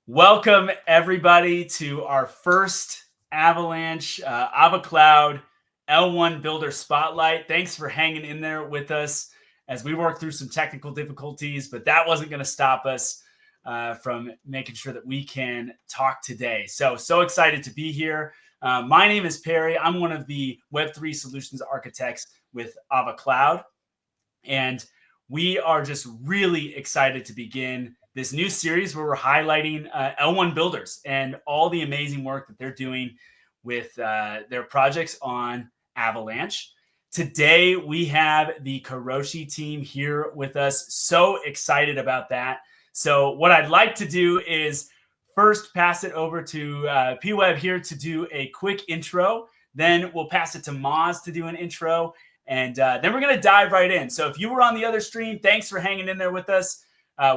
Welcome, everybody, to our first Avalanche AvaCloud L1 Builder Spotlight. Thanks for hanging in there with us as we work through some technical difficulties, but that wasn't going to stop us from making sure that we can talk today. So excited to be here. My name is Perry. I'm one of the Web3 solutions architects with AvaCloud, and we are just really excited to begin this new series where we're highlighting L1 builders and all the amazing work that they're doing with their projects on Avalanche. Today, we have the Koroshi team here with us. So excited about that. So what I'd like to do is first pass it over to P-Web here to do a quick intro. Then we'll pass it to Moz to do an intro. And then we're going to dive right in. So if you were on the other stream, thanks for hanging in there with us.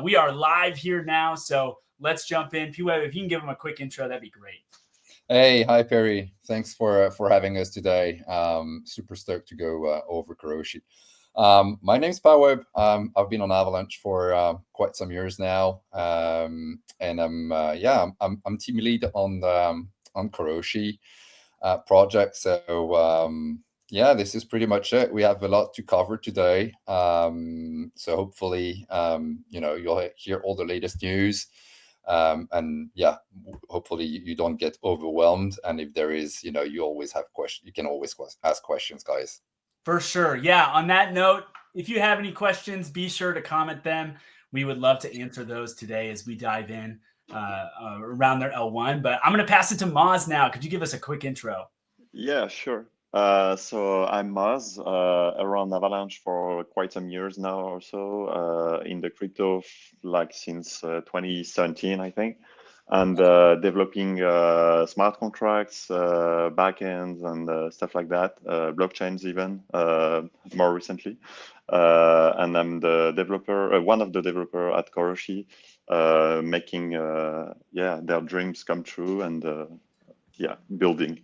We are live here now, so let's jump in. P-Web, if you can give them a quick intro, that'd be great. Hey, hi Perry. Thanks for having us today. Super stoked to go over Koroshi. My name's P-Web. I've been on Avalanche for quite some years now, and I'm team lead on Koroshi project. So this is pretty much it. We have a lot to cover today. So hopefully, you'll hear all the latest news. Hopefully you don't get overwhelmed. And if there is, you always have questions. You can always ask questions, guys. For sure. Yeah. On that note, if you have any questions, be sure to comment them. We would love to answer those today as we dive in around their L1. But I'm going to pass it to Moz now. Could you give us a quick intro? Yeah, sure. So I'm Moz, around Avalanche for quite some years now or so, in the crypto since 2017, I think, and developing smart contracts, backends, and stuff like that, blockchains even more recently. And I'm the developer, one of the developer at Koroshi, making their dreams come true and building.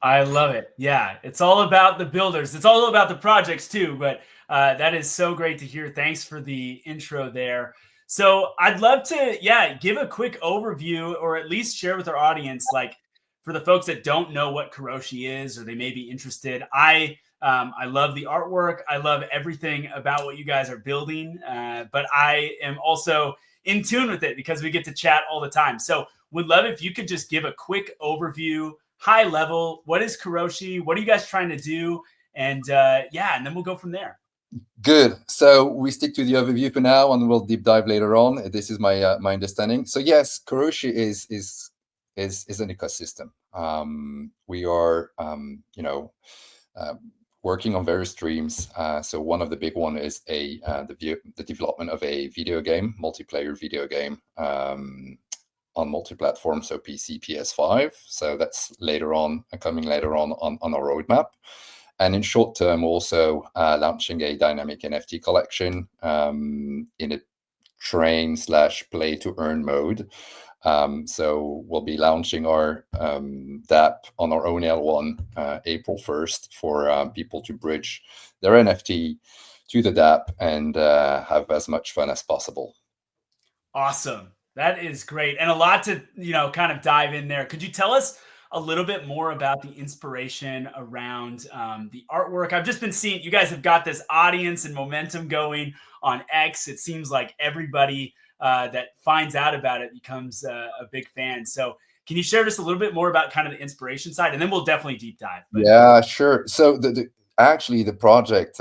I love it. Yeah, it's all about the builders. It's all about the projects too, but that is so great to hear. Thanks for the intro there. So I'd love to, give a quick overview or at least share with our audience, like for the folks that don't know what Koroshi is or they may be interested. I love the artwork. I love everything about what you guys are building, but I am also in tune with it because we get to chat all the time. So would love if you could just give a quick overview, high level. What is Koroshi? What are you guys trying to do? And and then we'll go from there. Good. So we stick to the overview for now, and we'll deep dive later on. This is my my understanding. So yes, Koroshi is an ecosystem. We are working on various streams. So one of the big one is the development of a video game, multiplayer video game. On multi-platform, so PC, PS5. So that's coming later on our roadmap. And in short term, also launching a dynamic NFT collection in a train/play to earn mode. So we'll be launching our dApp on our own L1 April 1st for people to bridge their NFT to the dApp and have as much fun as possible. Awesome. That is great. And a lot to, kind of dive in there. Could you tell us a little bit more about the inspiration around the artwork? I've just been seeing you guys have got this audience and momentum going on X. It seems like everybody that finds out about it becomes a big fan. So can you share just a little bit more about kind of the inspiration side? And then we'll definitely deep dive. Yeah, sure. So actually the project,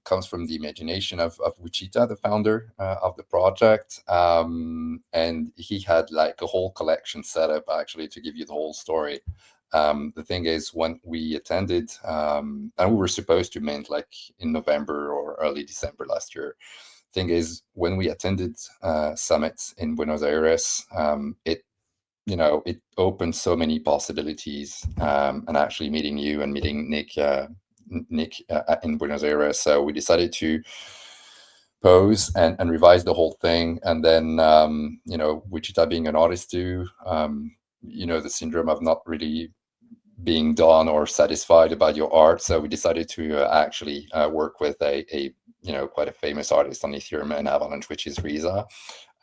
comes from the imagination of Wichita, the founder of the project. And he had like a whole collection set up actually to give you the whole story. The thing is, when we attended, and we were supposed to mint like in November or early December last year. Thing is, when we attended summits in Buenos Aires, it opened so many possibilities, and actually meeting you and meeting Nick in Buenos Aires. So we decided to pose and revise the whole thing. And then, Wichita being an artist too, the syndrome of not really being done or satisfied about your art. So we decided to actually work with a quite a famous artist on Ethereum and Avalanche, which is Riza.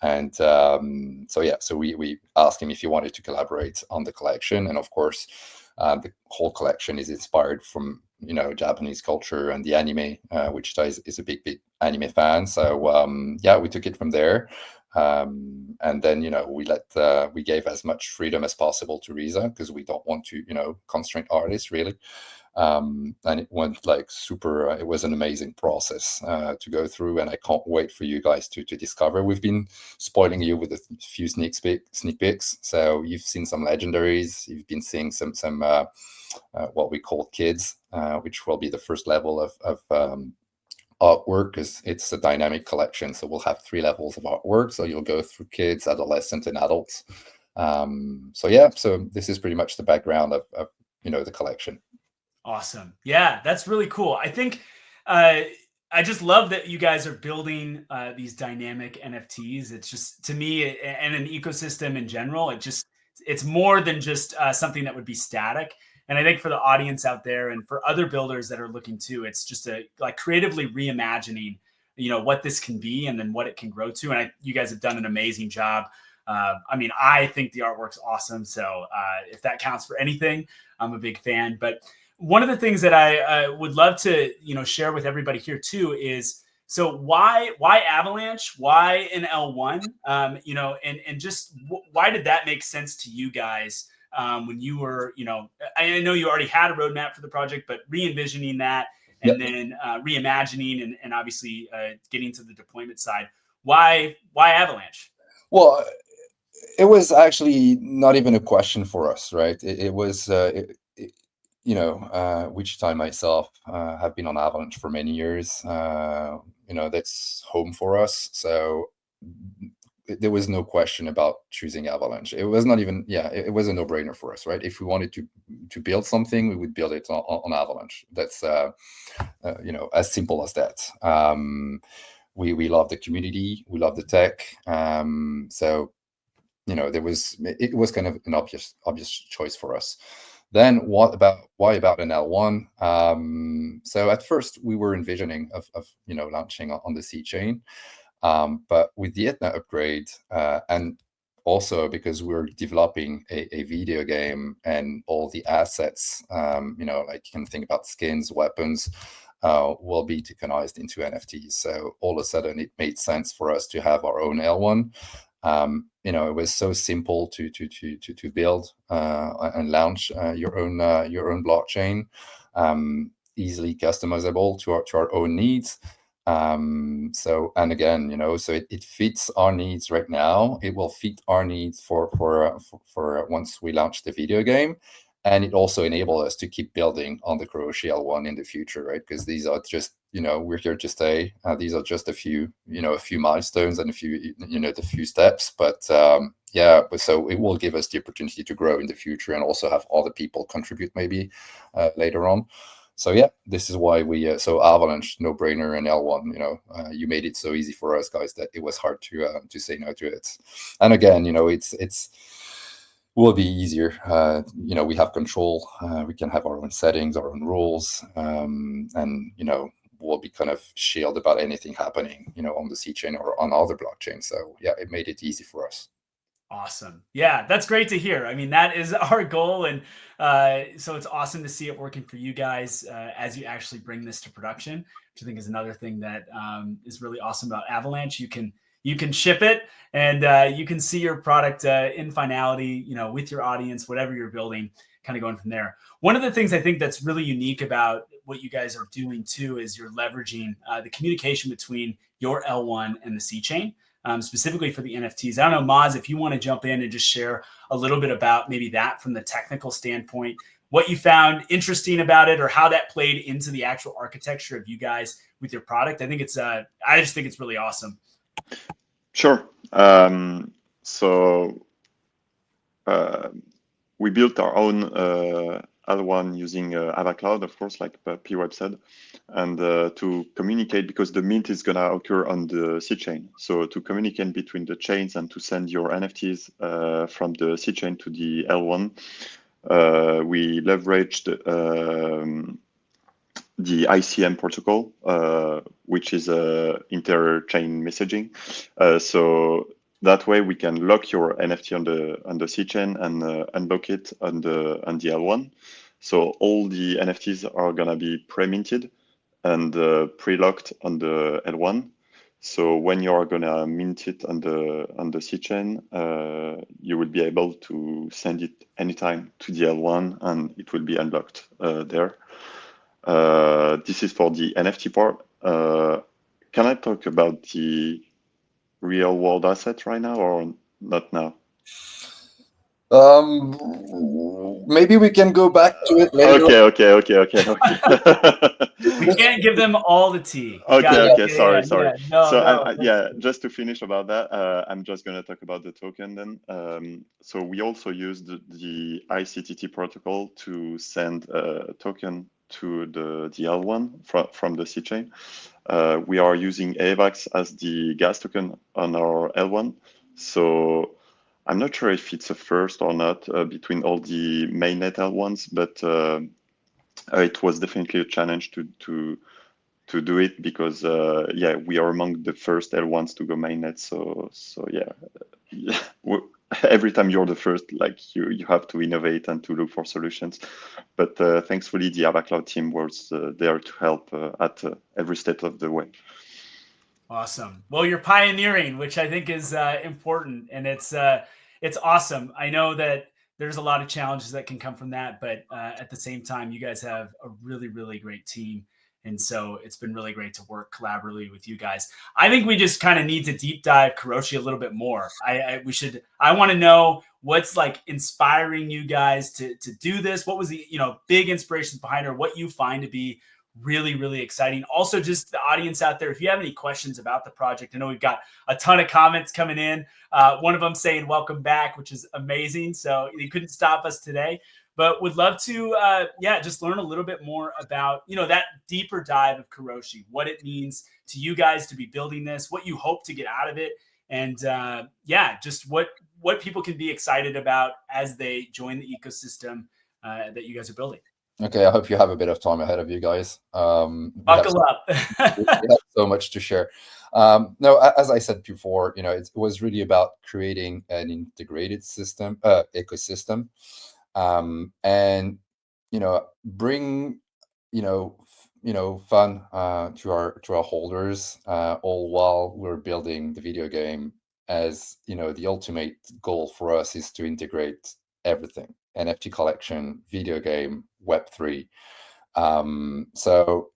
And so yeah, so we asked him if he wanted to collaborate on the collection, and of course, the whole collection is inspired from Japanese culture and the anime. Wichita is a big anime fan, so yeah, we took it from there. And then we gave as much freedom as possible to Riza, because we don't want to constrain artists really. And it went like super. It was an amazing process to go through, and I can't wait for you guys to discover. We've been spoiling you with a few sneak peeks, so you've seen some legendaries. You've been seeing some what we call kids, which will be the first level of artwork, because it's a dynamic collection. So we'll have 3 levels of artwork. So you'll go through kids, adolescents, and adults. So yeah, so this is pretty much the background of the collection. Awesome. Yeah, that's really cool. I think I just love that you guys are building these dynamic NFTs. It's just, to me, and an ecosystem in general, it's more than just something that would be static. And I think for the audience out there and for other builders that are looking too, it's just like creatively reimagining, what this can be and then what it can grow to. And you guys have done an amazing job. I mean, I think the artwork's awesome. So if that counts for anything, I'm a big fan. But one of the things that I would love to, share with everybody here too is, so why Avalanche? Why an L1? And just why did that make sense to you guys when you were, I know you already had a roadmap for the project, but re-envisioning that and then reimagining and obviously getting to the deployment side. Why Avalanche? Well, it was actually not even a question for us, right? It was. Wichita and myself have been on Avalanche for many years. That's home for us. So there was no question about choosing Avalanche. It was not even, it was a no-brainer for us, right? If we wanted to build something, we would build it on Avalanche. That's, as simple as that. We love the community. We love the tech. So, it was kind of an obvious choice for us. Then why about an L1? So at first we were envisioning of launching on the C chain, but with the Etna upgrade and also because we're developing a video game and all the assets, like you can think about skins, weapons, will be tokenized into NFTs. So all of a sudden it made sense for us to have our own L1. It was so simple to build and launch your own blockchain, easily customizable to our own needs. So it fits our needs right now. It will fit our needs for once we launch the video game. And it also enables us to keep building on the Koroshi L1 in the future, right? Because these are just, we're here to stay. These are just a few milestones and a few steps. But so it will give us the opportunity to grow in the future and also have other people contribute maybe later on. So yeah, this is why so Avalanche, no brainer, and L1. You made it so easy for us guys that it was hard to say no to it. And again, it's will be easier. We have control. We can have our own settings, our own rules, and we'll be kind of shielded about anything happening, on the C chain or on other blockchains. So yeah, it made it easy for us. Awesome. Yeah, that's great to hear. I mean, that is our goal. And so it's awesome to see it working for you guys as you actually bring this to production, which I think is another thing that is really awesome about Avalanche. You can ship it and you can see your product in finality, with your audience, whatever you're building, kind of going from there. One of the things I think that's really unique about what you guys are doing too is you're leveraging the communication between your L1 and the C chain. Specifically for the NFTs. I don't know, Maz, if you want to jump in and just share a little bit about maybe that from the technical standpoint, what you found interesting about it or how that played into the actual architecture of you guys with your product. I think I just think it's really awesome. Sure. We built our own L1 using AvaCloud, of course, like P-Web said, and to communicate, because the mint is going to occur on the C chain. So to communicate between the chains and to send your NFTs from the C chain to the L1, we leveraged the ICM protocol, which is inter-chain messaging. So That way we can lock your NFT on the C chain and unlock it on the L1. So all the NFTs are gonna be pre-minted and pre-locked on the L1. So when you are gonna mint it on the C chain, you will be able to send it anytime to the L1, and it will be unlocked there. This is for the NFT part. Can I talk about the real world asset right now or not now? Maybe we can go back to it later. Okay. We can't give them all the tea. Okay. Sorry. No, So no. just to finish about that, I'm just going to talk about the token then. So we also used the ICTT protocol to send a token to the L1 from the C chain. We are using AVAX as the gas token on our L1. So I'm not sure if it's a first or not between all the mainnet L1s, but it was definitely a challenge to do it because we are among the first L1s to go mainnet. So yeah. Every time you're the first, like you have to innovate and to look for solutions. But thankfully, the AvaCloud team was there to help at every step of the way. Awesome. Well, you're pioneering, which I think is important, and it's awesome. I know that there's a lot of challenges that can come from that, but at the same time, you guys have a really, really great team. And so it's been really great to work collaboratively with you guys. I think we just kind of need to deep dive Koroshi a little bit more. I want to know what's like inspiring you guys to do this. What was the, big inspirations behind it, or what you find to be really, really exciting. Also, just the audience out there, if you have any questions about the project, I know we've got a ton of comments coming in. One of them saying welcome back, which is amazing. So you couldn't stop us today. But would love to, just learn a little bit more about, that deeper dive of Koroshi, what it means to you guys to be building this, what you hope to get out of it, and just what people can be excited about as they join the ecosystem that you guys are building. Okay, I hope you have a bit of time ahead of you guys. Buckle up. We have so much to share. No, as I said before, it was really about creating an integrated ecosystem. And bring fun to our holders, all while we're building the video game. As the ultimate goal for us is to integrate everything: NFT collection, video game, Web3. So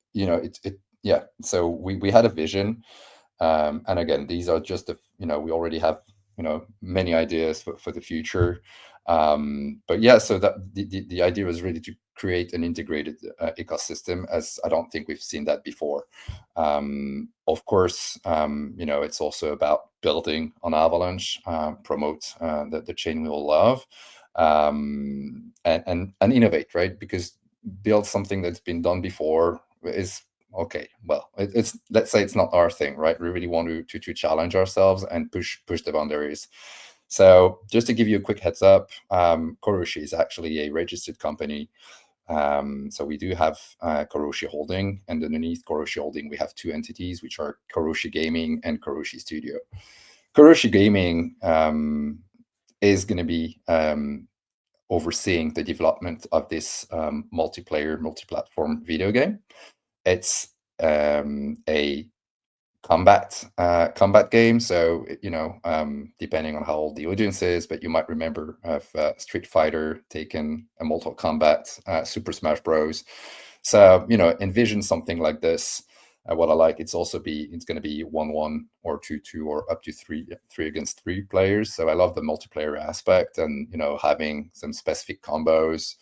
so we had a vision, and again, these are just we already have many ideas for the future. But yeah, so that the idea was really to create an integrated ecosystem, as I don't think we've seen that before. Of course, it's also about building on Avalanche, promote the chain we all love, and innovate, right? Because build something that's been done before is okay. Well, it's let's say it's not our thing, right? We really want to challenge ourselves and push the boundaries. So just to give you a quick heads up, Koroshi is actually a registered company. So we do have Koroshi Holding, and underneath Koroshi Holding, we have two entities, which are Koroshi Gaming and Koroshi Studio. Koroshi Gaming is going to be overseeing the development of this multi-platform video game. It's a combat game, so depending on how old the audience is, but you might remember of Street Fighter, Tekken, Mortal Kombat, Super Smash Bros. So envision something like this. What I like, it's going to be 1-1 or 2-2 or up to 3 against 3 players. So I love the multiplayer aspect and having some specific combos.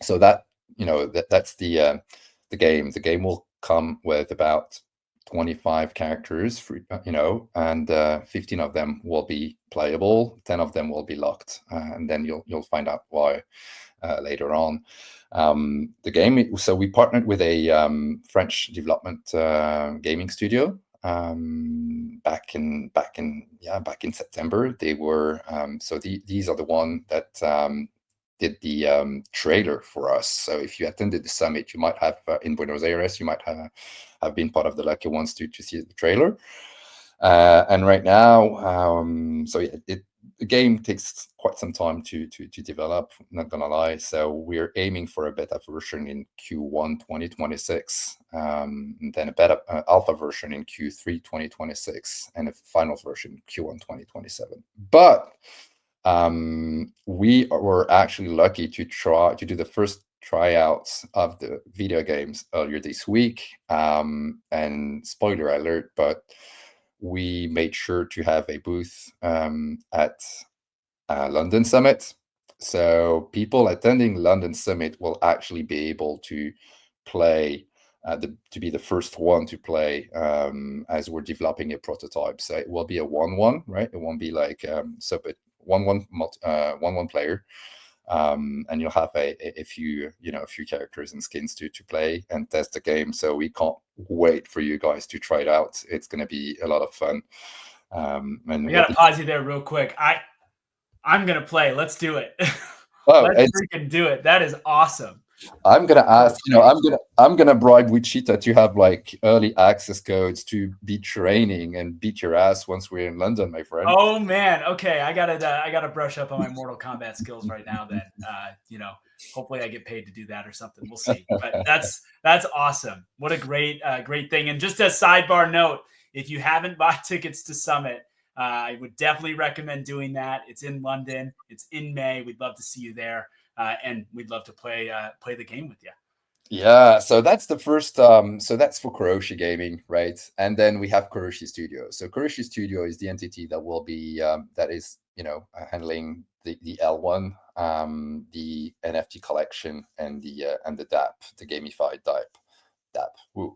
So that that's the game. The game will come with about 25 characters, and 15 of them will be playable, 10 of them will be locked, and then you'll find out why later on. The game. So we partnered with a French development gaming studio back in September. They were these are the one that did the trailer for us. So if you attended the summit, you might have in Buenos Aires, you might have been part of the lucky ones to see the trailer. And right now, so yeah, the game takes quite some time to develop, not gonna lie. So we're aiming for a beta version in Q1 2026, and then a beta alpha version in Q3 2026, and a final version Q1 2027. But we were actually lucky to do the first tryouts of the video games earlier this week. And spoiler alert, but we made sure to have a booth at London Summit. So people attending London Summit will actually be able to play, to be the first one to play as we're developing a prototype. So it will be a 1-1, right? It won't be like but 1-1 player. And you'll have a few, a few characters and skins to play and test the game. So we can't wait for you guys to try it out. It's going to be a lot of fun. And I gotta pause you there real quick. I'm gonna play. Let's do it. Oh, let's freaking do it. That is awesome. I'm gonna ask, I'm gonna bribe Wichita to have like early access codes to be training and beat your ass once we're in London, my friend. Oh man, okay. I gotta brush up on my Mortal Kombat skills right now. Then, hopefully I get paid to do that or something. We'll see. But that's awesome. What a great thing. And just a sidebar note, if you haven't bought tickets to Summit, I would definitely recommend doing that. It's in London. It's in May. We'd love to see you there. And we'd love to play the game with you. Yeah, so that's the first. So that's for Koroshi Gaming, right? And then we have Koroshi Studio. So Koroshi Studio is the entity that will be that is handling the L1, the NFT collection, and the dApp, the gamified dApp. Woo.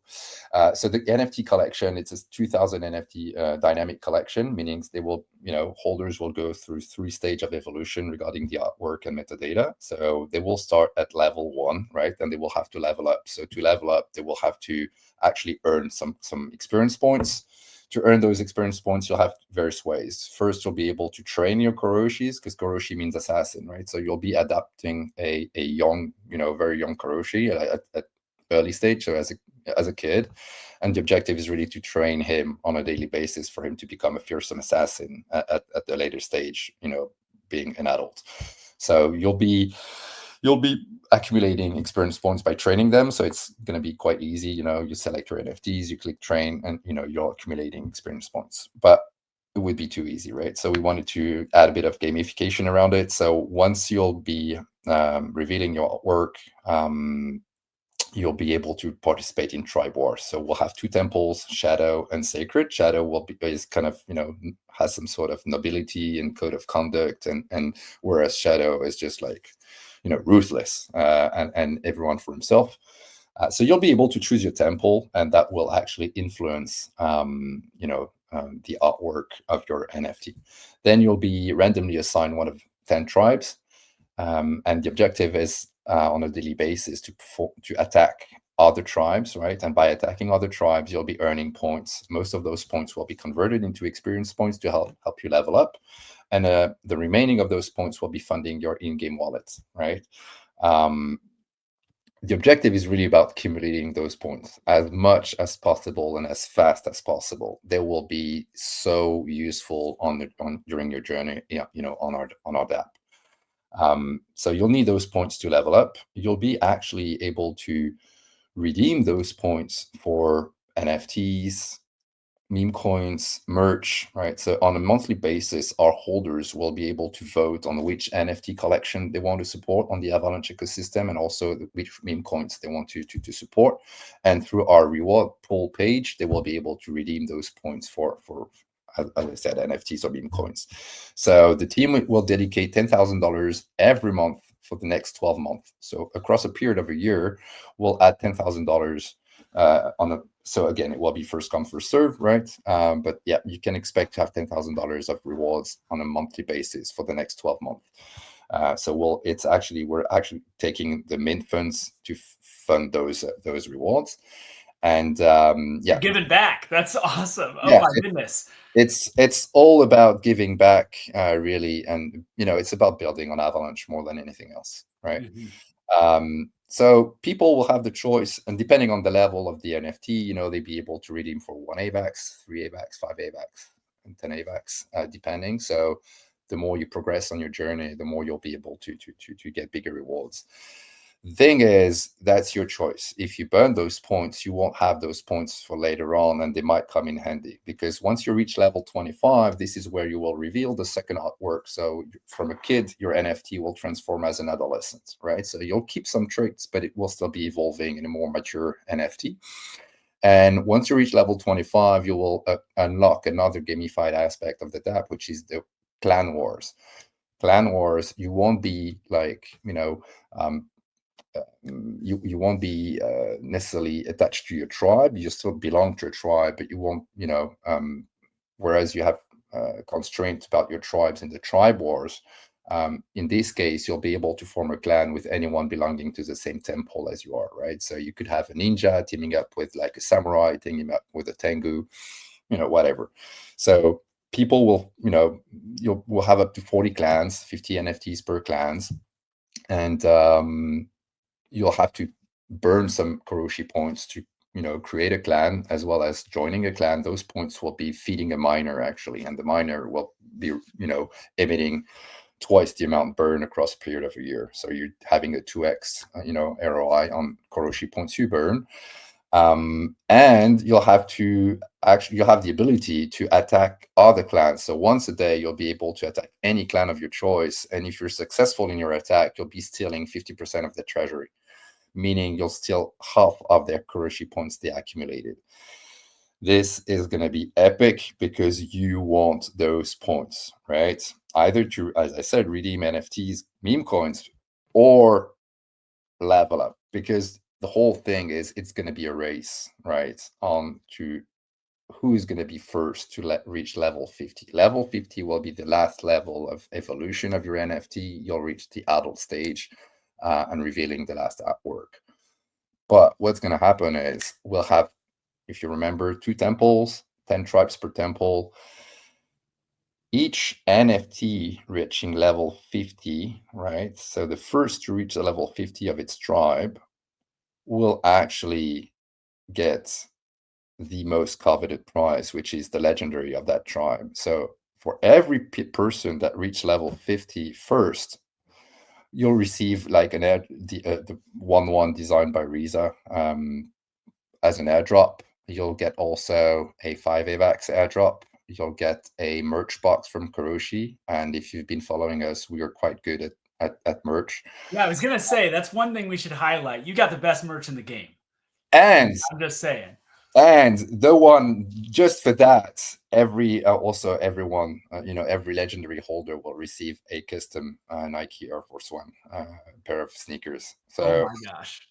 So the NFT collection, it's a 2000 NFT dynamic collection, meaning they will, holders will go through 3 stages of evolution regarding the artwork and metadata. So they will start at level 1, right? And they will have to level up. So to level up, they will have to actually earn some experience points. To earn those experience points, you'll have various ways. First, you'll be able to train your Koroshis, because Koroshi means assassin, right? So you'll be adapting a young, very young Koroshi at early stage, so as a kid, and the objective is really to train him on a daily basis for him to become a fearsome assassin at the later stage, being an adult. So you'll be accumulating experience points by training them. So it's going to be quite easy. You select your NFTs, you click train, and you're accumulating experience points. But it would be too easy, right? So we wanted to add a bit of gamification around it. So once you'll be revealing your artwork, you'll be able to participate in tribe wars. So we'll have 2 temples, Shadow and Sacred. Shadow is kind of, has some sort of nobility and code of conduct, and whereas Shadow is just like, ruthless, and everyone for himself. So you'll be able to choose your temple, and that will actually influence, the artwork of your NFT. Then you'll be randomly assigned one of 10 tribes. And the objective is on a daily basis to attack other tribes, right? And by attacking other tribes, you'll be earning points. Most of those points will be converted into experience points to help you level up, and the remaining of those points will be funding your in-game wallet, right? The objective is really about accumulating those points as much as possible and as fast as possible. They will be so useful during your journey, on our dApp. So you'll need those points to level up. You'll be actually able to redeem those points for NFTs, meme coins, merch, right? So on a monthly basis, our holders will be able to vote on which NFT collection they want to support on the Avalanche ecosystem, and also which meme coins they want to support. And through our reward pool page, they will be able to redeem those points for as I said, NFTs or meme coins. So the team will dedicate $10,000 every month for the next 12 months. So across a period of a year, we'll add $10,000 so again, it will be first come, first serve, right? But yeah, you can expect to have $10,000 of rewards on a monthly basis for the next 12 months. So we're actually taking the mint funds to fund those rewards. And You're giving back. That's awesome. Oh yeah, my goodness. It's all about giving back, really, and it's about building on Avalanche more than anything else, right? So people will have the choice, and depending on the level of the NFT, they'd be able to redeem for 1 AVAX, 3 AVAX, 5 AVAX, and 10 AVAX, depending. So the more you progress on your journey, the more you'll be able to get bigger rewards. The thing is, that's your choice. If you burn those points, you won't have those points for later on, and they might come in handy, because once you reach level 25, this is where you will reveal the second artwork. So from a kid, your NFT will transform as an adolescent, right? So you'll keep some traits, but it will still be evolving in a more mature NFT. And once you reach level 25, you will unlock another gamified aspect of the dApp, which is the clan wars. Clan wars, you won't be like, you won't be necessarily attached to your tribe. You still belong to a tribe, but you won't, whereas you have constraints about your tribes in the tribe wars. In this case, you'll be able to form a clan with anyone belonging to the same temple as you are, right? So you could have a ninja teaming up with like a samurai, teaming up with a tengu, whatever. So people will, we'll have up to 40 clans, 50 NFTs per clans. And you'll have to burn some Koroshi points to, create a clan, as well as joining a clan. Those points will be feeding a miner, actually, and the miner will be, emitting twice the amount burn across a period of a year. So you're having a 2x, ROI on Koroshi points you burn. And you'll have the ability to attack other clans. So once a day, you'll be able to attack any clan of your choice. And if you're successful in your attack, you'll be stealing 50% of the treasury, meaning you'll steal half of their Koroshi points they accumulated. This is going to be epic because you want those points, right? Either to, as I said, redeem NFTs, meme coins, or level up, because the whole thing is it's going to be a race, right, on to who's going to be first to reach level 50. Level 50 will be the last level of evolution of your NFT. You'll reach the adult stage and revealing the last artwork. But what's going to happen is we'll have, if you remember, 2 temples, 10 tribes per temple. Each NFT reaching level 50, right? So the first to reach the level 50 of its tribe will actually get the most coveted prize, which is the legendary of that tribe. So for every person that reached level 50 first, you'll receive like the 1/1 designed by Riza as an airdrop. You'll get also a 5 AVAX airdrop. You'll get a merch box from Koroshi. And if you've been following us, we are quite good at merch. Yeah, I was going to say, that's one thing we should highlight. You got the best merch in the game. And I'm just saying. And the one, just for that, everyone, every legendary holder will receive a custom Nike Air Force One pair of sneakers. So, oh my gosh.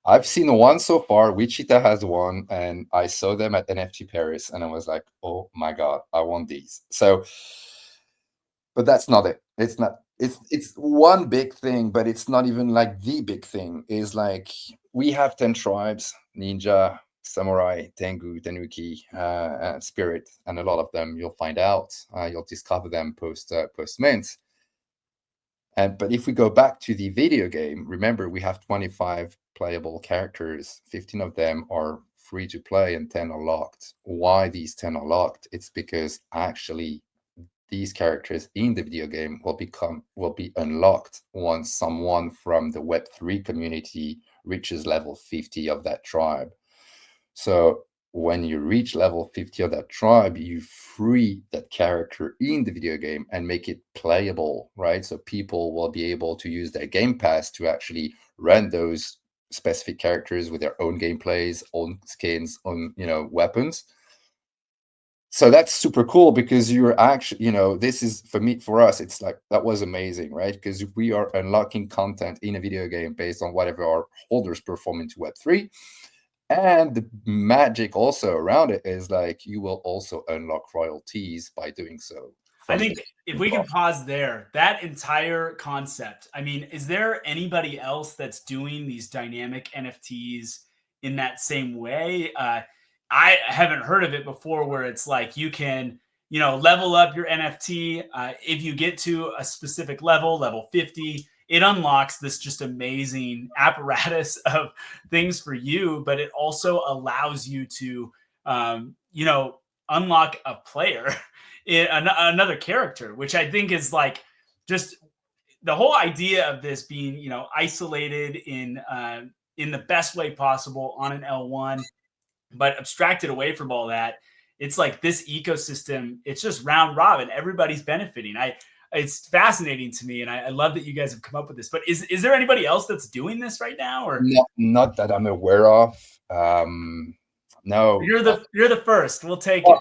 I've seen one so far. Wichita has one, and I saw them at NFT Paris, and I was like, oh my God, I want these. So, but that's not it. It's not. It's one big thing, but it's not even like the big thing. Is like we have 10 tribes: ninja, samurai, tengu, tanuki, spirit, and a lot of them you'll find out. You'll discover them post mint. But if we go back to the video game, remember we have 25 playable characters. 15 of them are free to play, and 10 are locked. Why these 10 are locked? It's because actually these characters in the video game will be unlocked once someone from the Web3 community reaches level 50 of that tribe. So when you reach level 50 of that tribe, you free that character in the video game and make it playable, right? So people will be able to use their Game Pass to actually run those specific characters with their own gameplays, own skins, own weapons. So that's super cool because you're actually, this is for us, it's like, that was amazing, right? Because we are unlocking content in a video game based on whatever our holders perform into Web3. And the magic also around it is like you will also unlock royalties by doing so. I think if we can pause there, that entire concept, I mean, is there anybody else that's doing these dynamic NFTs in that same way? I haven't heard of it before where it's like you can, level up your NFT. If you get to a specific level 50, it unlocks this just amazing apparatus of things for you, but it also allows you to, unlock a player, another character, which I think is like just the whole idea of this being, isolated in the best way possible on an L1, but abstracted away from all that. It's like this ecosystem. It's just round robin. Everybody's benefiting. It's fascinating to me, and I love that you guys have come up with this. But is there anybody else that's doing this right now, or not that I'm aware of? No, you're the first. We'll take it.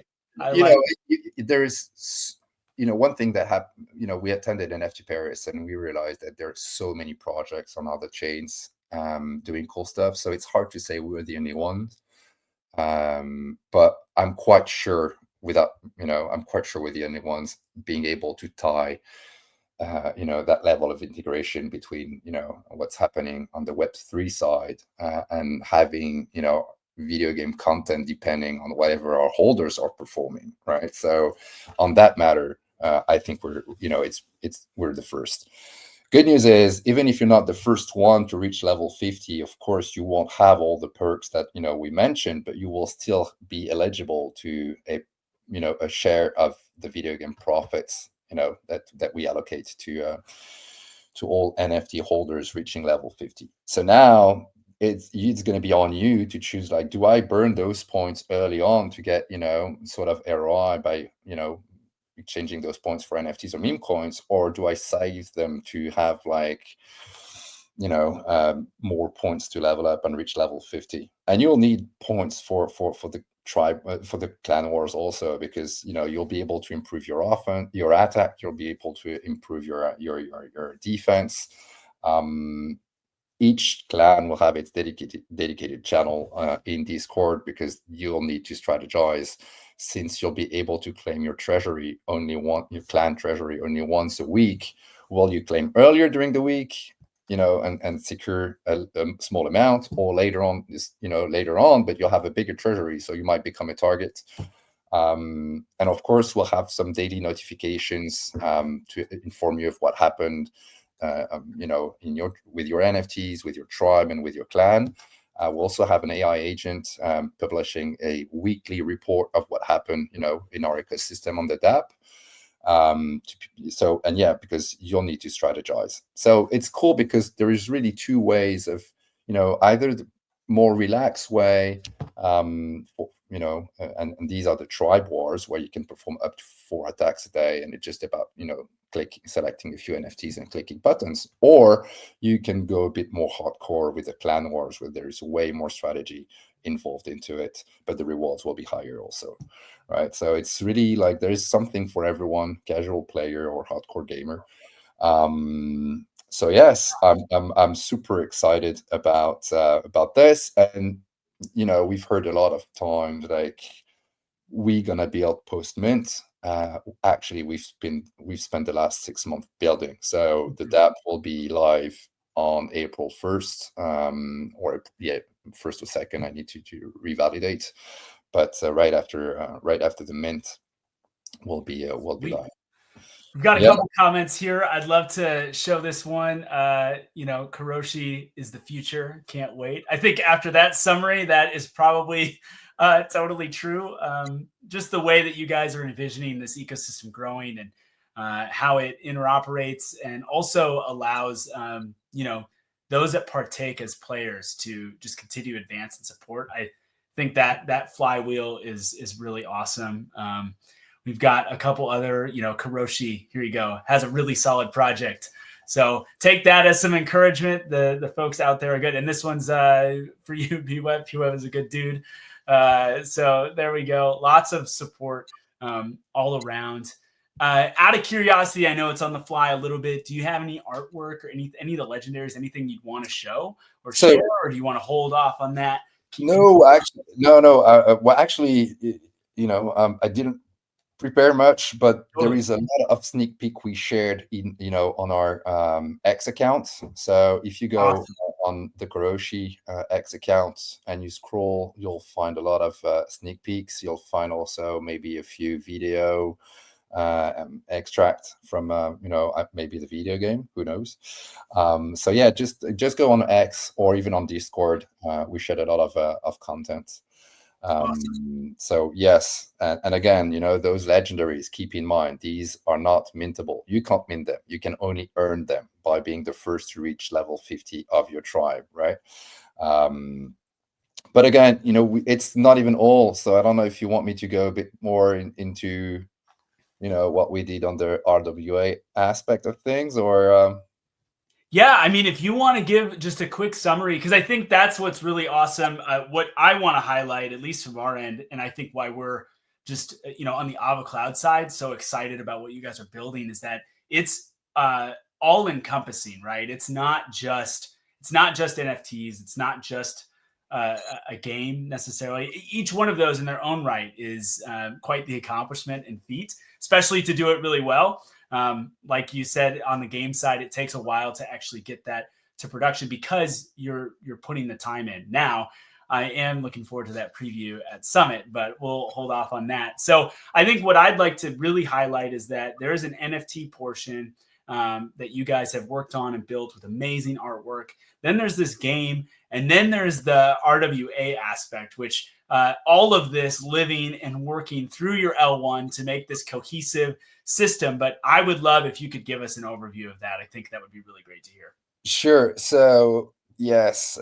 There is, one thing that happened. We attended an FT Paris, and we realized that there are so many projects on other chains doing cool stuff. So it's hard to say we're the only ones. But I'm quite sure I'm quite sure we're the only ones being able to tie, that level of integration between, what's happening on the Web3 side and having, video game content depending on whatever our holders are performing, right? So on that matter, I think we're the first. Good news is, even if you're not the first one to reach level 50, of course, you won't have all the perks that, we mentioned, but you will still be eligible to a share of the video game profits, that we allocate to all NFT holders reaching level 50. So now it's going to be on you to choose, like, do I burn those points early on to get, sort of ROI by, exchanging those points for NFTs or meme coins, or do I save them to have, like, more points to level up and reach level 50? And you'll need points for the tribe, for the clan wars also, because you'll be able to improve your offense, your attack, you'll be able to improve your defense. Each clan will have its dedicated channel in Discord, because you'll need to strategize, since you'll be able to claim your clan treasury only once a week. Will you claim earlier during the week, and secure a small amount, or later on, but you'll have a bigger treasury, so you might become a target. And of course, we'll have some daily notifications to inform you of what happened, with your NFTs, with your tribe, and with your clan. We'll also have an AI agent publishing a weekly report of what happened, in our ecosystem on the dApp. Because you'll need to strategize. So it's cool, because there is really two ways of, either the more relaxed way, and these are the tribe wars, where you can perform up to 4 attacks a day, and it's just about, selecting a few NFTs and clicking buttons. Or you can go a bit more hardcore with the clan wars, where there's way more strategy involved into it, but the rewards will be higher also, right? So it's really like there's something for everyone, casual player or hardcore gamer. So yes, I'm super excited about this. And we've heard a lot of times, like, we're gonna build post mint. Actually, we've spent the last 6 months building. So the dApp will be live on April 1st, or 1st or 2nd. I need to revalidate, but right after the mint, will be live. We've got a couple comments here. I'd love to show this one. Koroshi is the future. Can't wait. I think after that summary, that is probably totally true. Just the way that you guys are envisioning this ecosystem growing, and how it interoperates, and also allows, those that partake as players to just continue to advance and support. I think that flywheel is really awesome. We've got a couple other, Koroshi, here you go, has a really solid project. So take that as some encouragement. The folks out there are good. And this one's for you, BWeb. BWeb is a good dude. So there we go. Lots of support all around. Out of curiosity, I know it's on the fly a little bit. Do you have any artwork or any of the legendaries, anything you'd want to show or share, or do you want to hold off on that? No. Well, actually, I didn't prepare much, but there is a lot of sneak peek we shared on our X account. So if you go on the Koroshi X account and you scroll, you'll find a lot of sneak peeks. You'll find also maybe a few video extract from maybe the video game, who knows. So yeah, just go on X or even on Discord. We shared a lot of content. Awesome. So yes, and again, those legendaries, keep in mind, these are not mintable. You can't mint them. You can only earn them by being the first to reach level 50 of your tribe, right? But again, it's not even all. So I don't know if you want me to go a bit more into what we did on the RWA aspect of things, or Yeah, I mean, if you want to give just a quick summary, because I think that's what's really awesome. What I want to highlight, at least from our end, and I think why we're just on the AvaCloud side so excited about what you guys are building, is that it's all encompassing, right? It's not just NFTs. It's not just a game necessarily. Each one of those in their own right is quite the accomplishment and feat, especially to do it really well. Like you said, on the game side, it takes a while to actually get that to production because you're putting the time in. Now, I am looking forward to that preview at Summit, but we'll hold off on that. So I think what I'd like to really highlight is that there is an NFT portion that you guys have worked on and built with amazing artwork. Then there's this game, and then there's the RWA aspect, which all of this living and working through your L1 to make this cohesive system. But I would love if you could give us an overview of that. I think that would be really great to hear. Sure. So yes,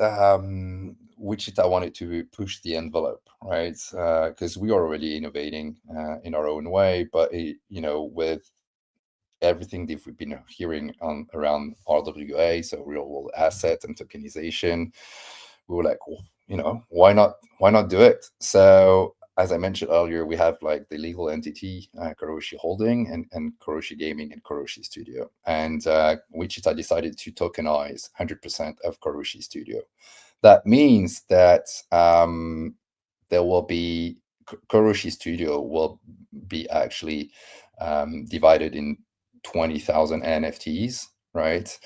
Wichita wanted to push the envelope, right? Because we are already innovating in our own way, but with everything that we've been hearing around RWA, so real world asset and tokenization, we were like, why not do it? So as I mentioned earlier, we have like the legal entity, Koroshi Holding and Koroshi Gaming and Koroshi Studio. And Wichita decided to tokenize 100% of Koroshi Studio. That means that there will be Koroshi Studio will be actually divided in 20,000 NFTs, right?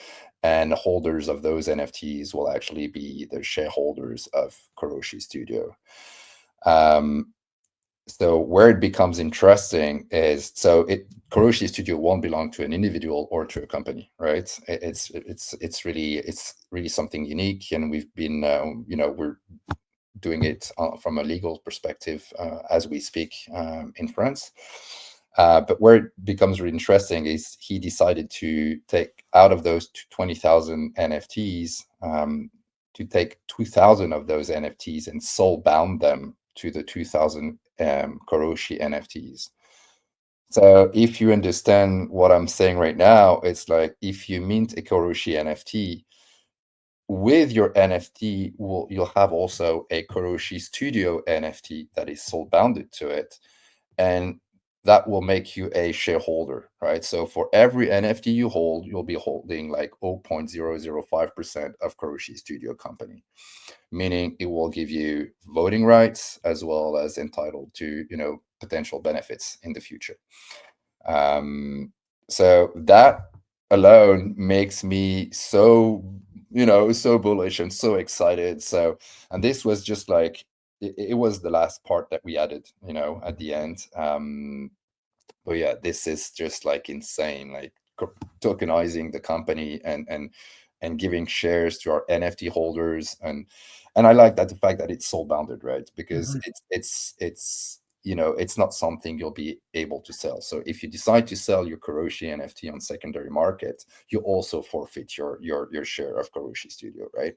And holders of those NFTs will actually be the shareholders of Koroshi Studio. So where it becomes interesting is, Koroshi Studio won't belong to an individual or to a company, right? It's really something unique, and we've been we're doing it from a legal perspective as we speak in France. But where it becomes really interesting is he decided to take out of those 20,000 NFTs, to take 2,000 of those NFTs and soul bound them to the 2,000 Koroshi NFTs. So if you understand what I'm saying right now, it's like if you mint a Koroshi NFT, with your NFT, you'll have also a Koroshi Studio NFT that is soul bounded to it. And that will make you a shareholder, right? So for every NFT you hold, you'll be holding like 0.005% of Koroshi Studio company, meaning it will give you voting rights as well as entitled to, potential benefits in the future. So that alone makes me so bullish and so excited. So, and this was just like, it was the last part that we added, at the end. But yeah, this is just like insane, like tokenizing the company and giving shares to our NFT holders. And I like that, the fact that it's soul bounded, right? Because it's not something you'll be able to sell. So if you decide to sell your Koroshi NFT on secondary market, you also forfeit your share of Koroshi Studio, right?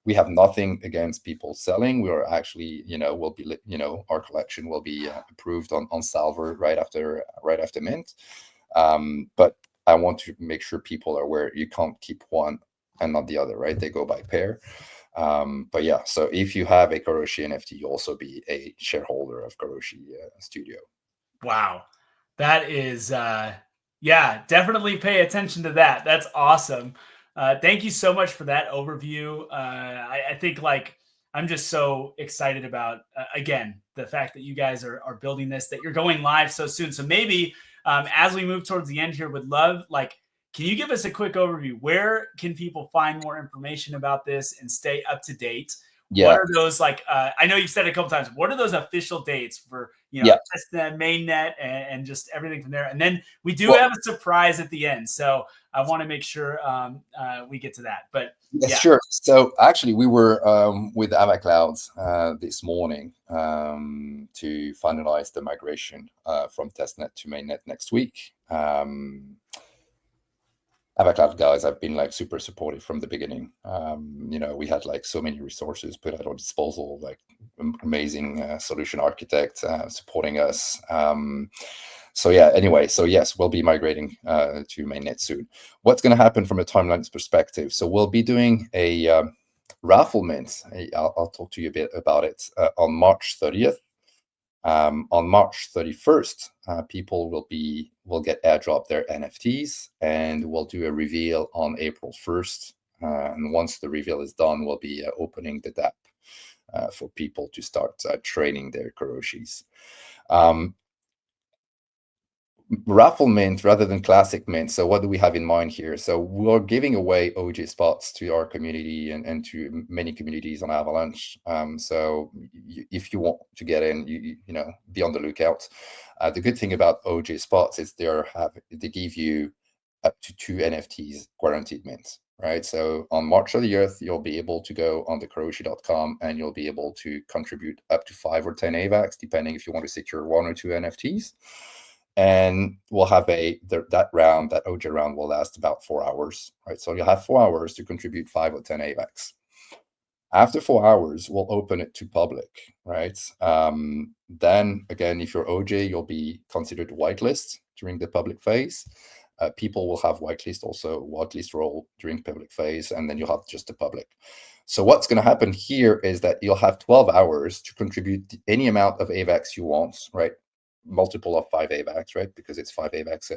We have nothing against people selling. We are actually, will be, our collection will be approved on Salver right after mint. But I want to make sure people are aware you can't keep one and not the other, right? They go by pair. But yeah, so if you have a Koroshi NFT, you also be a shareholder of Koroshi Studio. Wow. That is, definitely pay attention to that. That's awesome. Thank you so much for that overview. I think I'm just so excited about, again, the fact that you guys are building this, that you're going live so soon. So maybe as we move towards the end here, would love, can you give us a quick overview? Where can people find more information about this and stay up to date what are those like? I know you've said it a couple times. What are those official dates for testnet, mainnet, and just everything from there? And then we do have a surprise at the end, so I want to make sure we get to that. But yes, sure. So actually, we were with AvaCloud this morning to finalize the migration from testnet to mainnet next week. AvaCloud guys have been like super supportive from the beginning. We had like so many resources put at our disposal, like amazing solution architect supporting us. So yes, we'll be migrating to mainnet soon. What's going to happen from a timelines perspective? So we'll be doing a raffle mint. I'll talk to you a bit about it on March 30th. On March 31st, people will get airdrop their NFTs, and we'll do a reveal on April 1st. And once the reveal is done, we'll be opening the dApp for people to start training their Koroshis. Raffle mint rather than classic mint. So what do we have in mind here? So we're giving away OJ spots to our community and to many communities on Avalanche. So if you want to get in, you be on the lookout. The good thing about OJ spots is they give you up to 2 NFTs guaranteed mint, right? So on March 30th, you'll be able to go on the Koroshi.com and you'll be able to contribute up to 5 or 10 AVAX, depending if you want to secure 1 or 2 NFTs. And we'll have that OJ round will last about 4 hours, right? So you'll have 4 hours to contribute 5 or 10 AVAX. After 4 hours, we'll open it to public, right? Then again, if you're OJ, you'll be considered whitelist during the public phase. People will have whitelist role during public phase, and then you'll have just the public. So what's going to happen here is that you'll have 12 hours to contribute any amount of AVAX you want, right? Multiple of 5 AVAX, right? Because it's 5 AVAX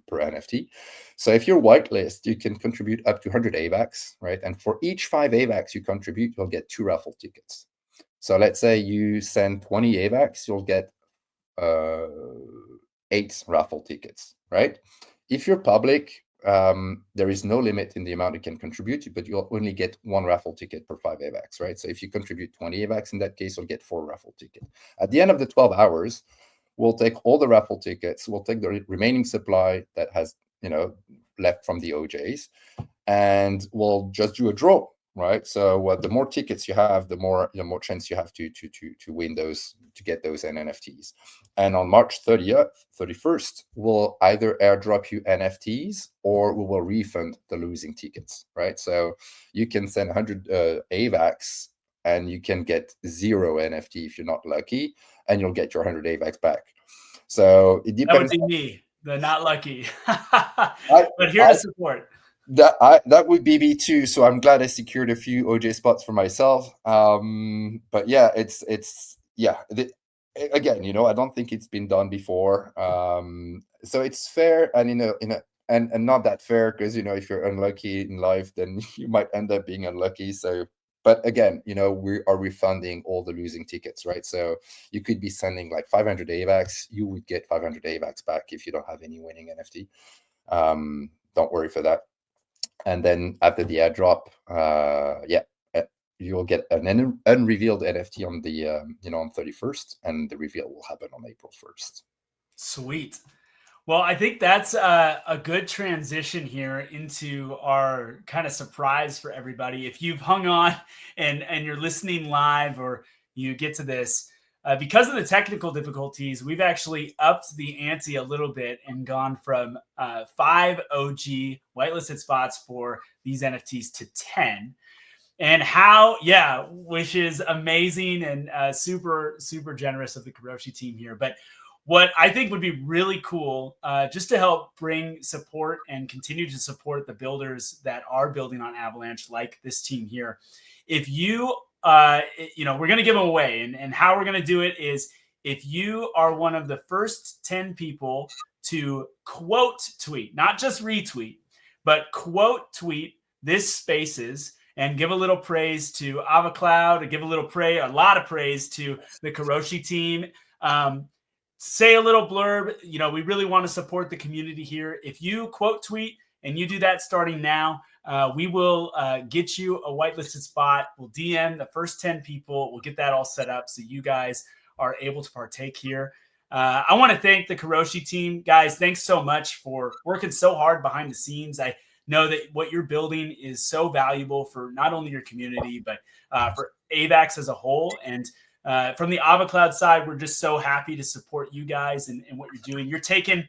per NFT. So if you're whitelist, you can contribute up to 100 AVAX, right? And for each 5 AVAX you contribute, you'll get 2 raffle tickets. So let's say you send 20 AVAX, you'll get 8 raffle tickets, right? If you're public, there is no limit in the amount you can contribute, but you'll only get 1 raffle ticket per 5 AVAX, right? So if you contribute 20 AVAX, in that case, you'll get 4 raffle tickets. At the end of the 12 hours, we'll take all the raffle tickets. We'll take the remaining supply that has, left from the OJs, and we'll just do a draw, right? So the more tickets you have, the more chance you have to win those, to get those NFTs. And on March 31st, we'll either airdrop you NFTs or we will refund the losing tickets, right? So you can send 100 AVAX and you can get 0 NFT if you're not lucky, and you'll get your 100 AVAX back. So it depends. That would be me, the not lucky, but here to support. That would be me too. So I'm glad I secured a few OJ spots for myself. But yeah, again, I don't think it's been done before. So it's fair, and and not that fair, because if you're unlucky in life, then you might end up being unlucky. So. But again, we are refunding all the losing tickets, right? So you could be sending like 500 AVAX. You would get 500 AVAX back if you don't have any winning NFT. Don't worry for that. And then after the airdrop, you'll get an unrevealed NFT on the on 31st, and the reveal will happen on April 1st. Sweet. Well, I think that's a good transition here into our kind of surprise for everybody. If you've hung on and you're listening live, or you get to this, because of the technical difficulties, we've actually upped the ante a little bit and gone from 5 OG whitelisted spots for these NFTs to 10. And which is amazing and super, super generous of the Koroshi team here. But what I think would be really cool, just to help bring support and continue to support the builders that are building on Avalanche, like this team here. If you, we're going to give them away. And how we're going to do it is, if you are one of the first 10 people to quote tweet, not just retweet, but quote tweet this Spaces, and give a little praise to AvaCloud, or give a lot of praise to the Koroshi team. Say a little blurb. We really want to support the community here. If you quote tweet and you do that starting now, we will get you a whitelisted spot. We'll DM the first 10 people. We'll get that all set up so you guys are able to partake here. I want to thank the Koroshi team. Guys, thanks so much for working so hard behind the scenes. I know that what you're building is so valuable for not only your community, but for AVAX as a whole. And from the AvaCloud side, we're just so happy to support you guys and what you're doing. You're taking,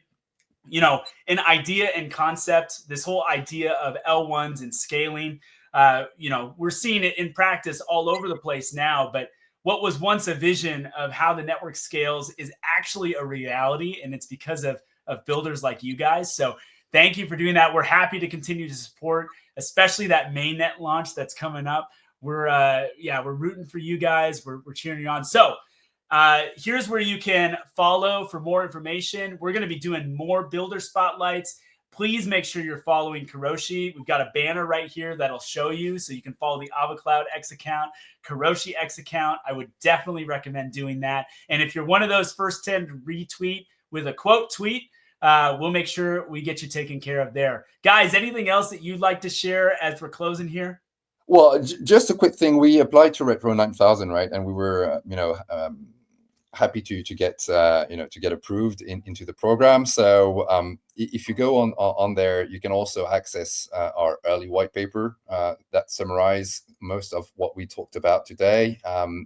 an idea and concept, this whole idea of L1s and scaling. We're seeing it in practice all over the place now, but what was once a vision of how the network scales is actually a reality, and it's because of builders like you guys. So thank you for doing that. We're happy to continue to support, especially that mainnet launch that's coming up. We're rooting for you guys. We're cheering you on. So here's where you can follow for more information. We're going to be doing more builder spotlights. Please make sure you're following Koroshi. We've got a banner right here that'll show you, so you can follow the AvaCloud X account, Koroshi X account. I would definitely recommend doing that. And if you're one of those first 10 to retweet with a quote tweet, we'll make sure we get you taken care of there. Guys, anything else that you'd like to share as we're closing here? Well, just a quick thing. We applied to Retro 9000, right? And we were, happy to get approved into the program. So if you go on there, you can also access our early white paper that summarize most of what we talked about today.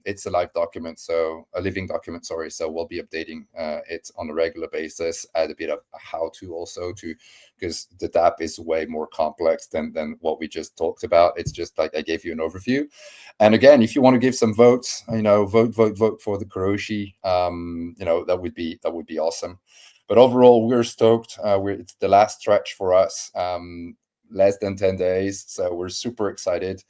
It's a live document, so a living document, sorry. So we'll be updating it on a regular basis, add a bit of a how-to also because the dApp is way more complex than what we just talked about. It's just like I gave you an overview. And again, if you want to give some votes, vote for the Koroshi. That would be awesome. But overall, we're stoked. It's the last stretch for us, less than 10 days. So we're super excited.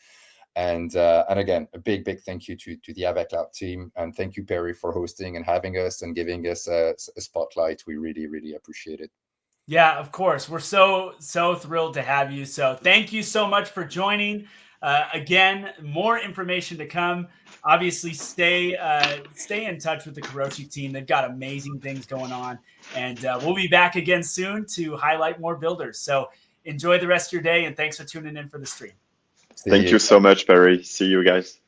And again, a big thank you to the AvaCloud team. And thank you, Perry, for hosting and having us and giving us a spotlight. We really, really appreciate it. Yeah, of course. We're so thrilled to have you. So thank you so much for joining. Again, more information to come. Obviously, stay in touch with the Koroshi team. They've got amazing things going on. And we'll be back again soon to highlight more builders. So enjoy the rest of your day, and thanks for tuning in for the stream. Thank you so much, Perry. See you guys.